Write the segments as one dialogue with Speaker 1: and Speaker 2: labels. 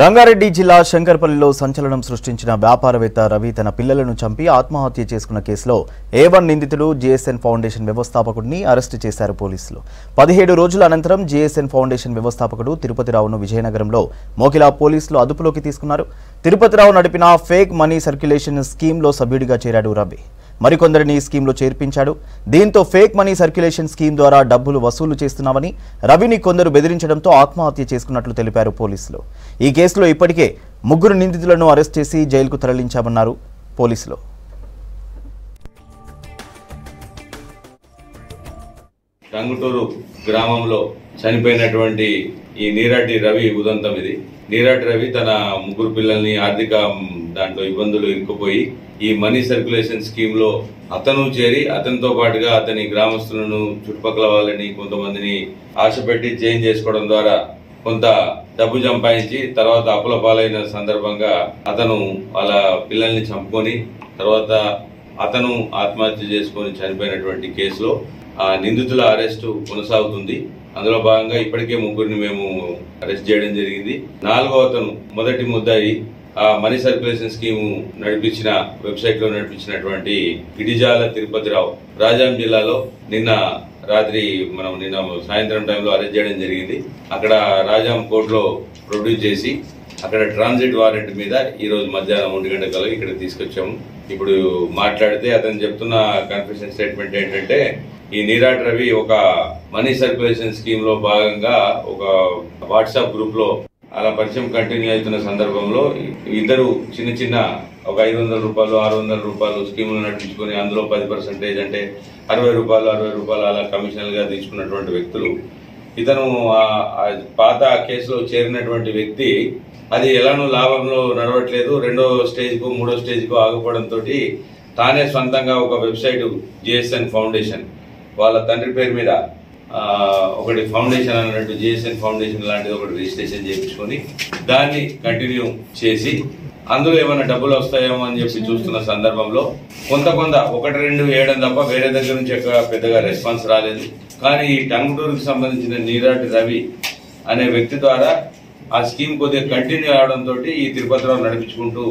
Speaker 1: రంగారెడ్డి జిల్లా శంకర్పల్లిలో సంచలనం సృష్టించిన వ్యాపారవేత్త రవి తన పిల్లలను చంపి ఆత్మహత్య చేసుకున్న కేసులో A1 నిందితుడు JSN ఫౌండేషన్ వ్యవస్థాపకుడిని అరెస్టు చేశారు పోలీసులు. 17 రోజుల అనంతరం JSN ఫౌండేషన్ వ్యవస్థాపకుడు తిరుపతిరావును విజయనగరంలో మోకిలా పోలీసులు అదుపులోకి తీసుకున్నారు. తిరుపతిరావు నడిపిన ఫేక్ మనీ సర్క్యులేషన్ స్కీమ్లో సభ్యుడిగా చేరాడు రవి. మరికొందరిని స్కీమ్లో చేర్పించాడు. దీంతో ఫేక్ మనీ సర్క్యులేషన్ స్కీమ్ ద్వారా డబ్బులు వసూలు చేస్తున్నామని రవిని కొందరు బెదిరించడంతో ఆత్మహత్య చేసుకున్నట్లు తెలిపారు పోలీసులు. ఈ కేసులో ఇప్పటికే 3 నిందితులను అరెస్ట్ చేసి జైలుకు తరలించామన్నారు పోలీసులు.
Speaker 2: టంగుటూరు గ్రామంలో చనిపోయినటువంటి ఈ నీరాటి రవి ఉదంతం ఇది. నీరాటి రవి తన 3 పిల్లల్ని ఆర్థిక దాంట్లో ఇబ్బందులు ఇరుక్కుపోయి ఈ మనీ సర్క్యులేషన్ స్కీమ్ లో అతను చేరి అతనితో పాటుగా అతని గ్రామస్తులను చుట్టుపక్కల వాళ్ళని కొంతమందిని ఆశపెట్టి చేంజ్ చేసుకోవడం ద్వారా కొంత డబ్బు సంపాదించి తర్వాత అప్పుల పాలైన సందర్భంగా అతను వాళ్ళ పిల్లల్ని చంపుకొని తర్వాత అతను ఆత్మహత్య చేసుకొని చనిపోయినటువంటి కేసులో ఆ నిందితుల అరెస్టు కొనసాగుతుంది. అందులో భాగంగా ఇప్పటికే 3ని మేము అరెస్ట్ చేయడం జరిగింది. 4వ అతను మొదటి ముద్దాయి ఆ మనీ సర్క్యులేషన్ స్కీమ్ నడిపించిన వెబ్సైట్ లో నడిపించినటువంటి గిడిజాల తిరుపతిరావు రాజాం జిల్లాలో నిన్న సాయంత్రం టైంలో అరెస్ట్ చేయడం జరిగింది. అక్కడ రాజాం కోర్టులో ప్రొడ్యూస్ చేసి అక్కడ ట్రాన్సిట్ వారెంట్ మీద ఈ రోజు మధ్యాహ్నం 1 గంటల కల్లా ఇక్కడ తీసుకొచ్చాము. ఇప్పుడు మాట్లాడితే అతను చెప్తున్న కన్ఫెషన్ స్టేట్మెంట్ ఏంటంటే ఈ నీరాటి రవి ఒక మనీ సర్క్యులేషన్ స్కీమ్ లో భాగంగా ఒక వాట్సాప్ గ్రూప్ లో అలా పరిచయం కంటిన్యూ అవుతున్న సందర్భంలో ఇద్దరు చిన్న ఒక 500 రూపాయలు 600 రూపాయలు స్కీములు నడిపించుకొని అందులో 10% అంటే 60 రూపాయలు అలా కమిషనల్ గా తీసుకున్నటువంటి వ్యక్తులు. ఇతను పాత కేసులో చేరినటువంటి వ్యక్తి అది ఎలానో లాభంలో నడవట్లేదు, 2వ స్టేజ్కు 3వ స్టేజ్కు ఆగిపోవడంతో తానే సొంతంగా ఒక వెబ్సైట్ JSN ఫౌండేషన్ వాళ్ళ తండ్రి పేరు మీద ఒకటి ఫౌండేషన్ అన్నట్టు JSN ఫౌండేషన్ లాంటిది ఒకటి రిజిస్ట్రేషన్ చేయించుకొని దాన్ని కంటిన్యూ చేసి అందులో ఏమైనా డబ్బులు వస్తాయేమో అని చెప్పి చూస్తున్న సందర్భంలో కొంత 1-2 వేయడం తప్ప వేరే దగ్గర నుంచి పెద్దగా రెస్పాన్స్ రాలేదు. కానీ ఈ టంగుటూరుకి సంబంధించిన నీరాటి రవి అనే వ్యక్తి ద్వారా ఆ స్కీమ్ కొద్దిగా కంటిన్యూ అవడంతో ఈ తిరుపతిరావు నడిపించుకుంటూ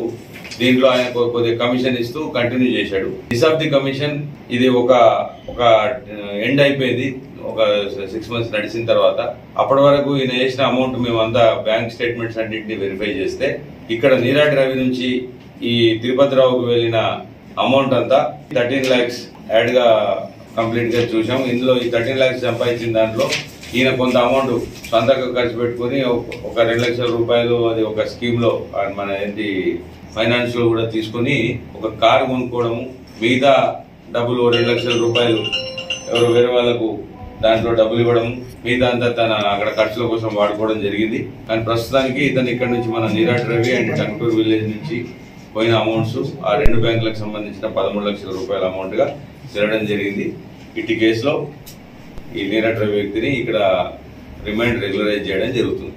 Speaker 2: దీంట్లో ఆయన కొద్దిగా కమిషన్ ఇస్తూ కంటిన్యూ చేశాడు. ఆఫ్ ది కమిషన్ ఇది ఒక ఎండ్ అయిపోయింది. ఒక 6 months నడిచిన తర్వాత అప్పటి వరకు ఈయన చేసిన అమౌంట్ మేమంతా బ్యాంక్ స్టేట్మెంట్స్ అన్నింటినీ వెరిఫై చేస్తే ఇక్కడ నీరాటి రవి నుంచి ఈ తిరుపతిరావుకు వెళ్ళిన అమౌంట్ అంతా 13 lakhs యాడ్ గా కంప్లీట్ గా చూసాం. ఇందులో ఈ 13 lakhs సంపాదించిన దాంట్లో ఈయన కొంత అమౌంట్ సొంతంగా ఖర్చు పెట్టుకుని ఒక 2 లక్షల రూపాయలు అది ఒక స్కీమ్ లో మన ఫైనాన్స్ లో కూడా తీసుకుని ఒక కారు కొనుక్కోవడము, మిగతా డబ్బులు 2 లక్షల రూపాయలు ఎవరు వేరే వాళ్ళకు దాంట్లో డబ్బులు ఇవ్వడం, మిగతా అంతా తన అక్కడ ఖర్చుల కోసం వాడుకోవడం జరిగింది. కానీ ప్రస్తుతానికి ఇతను ఇక్కడ నుంచి మన నీరాటి రవి అండ్ టంగుటూరు విలేజ్ నుంచి పోయిన అమౌంట్స్ ఆ 2 బ్యాంకులకు సంబంధించిన 13 లక్షల రూపాయల అమౌంట్ గా తిరగడం జరిగింది. ఇట్టి కేసులో ఈ నీరాటి రవి వ్యక్తిని ఇక్కడ రిమైండ్ రెగ్యులరైజ్ చేయడం జరుగుతుంది.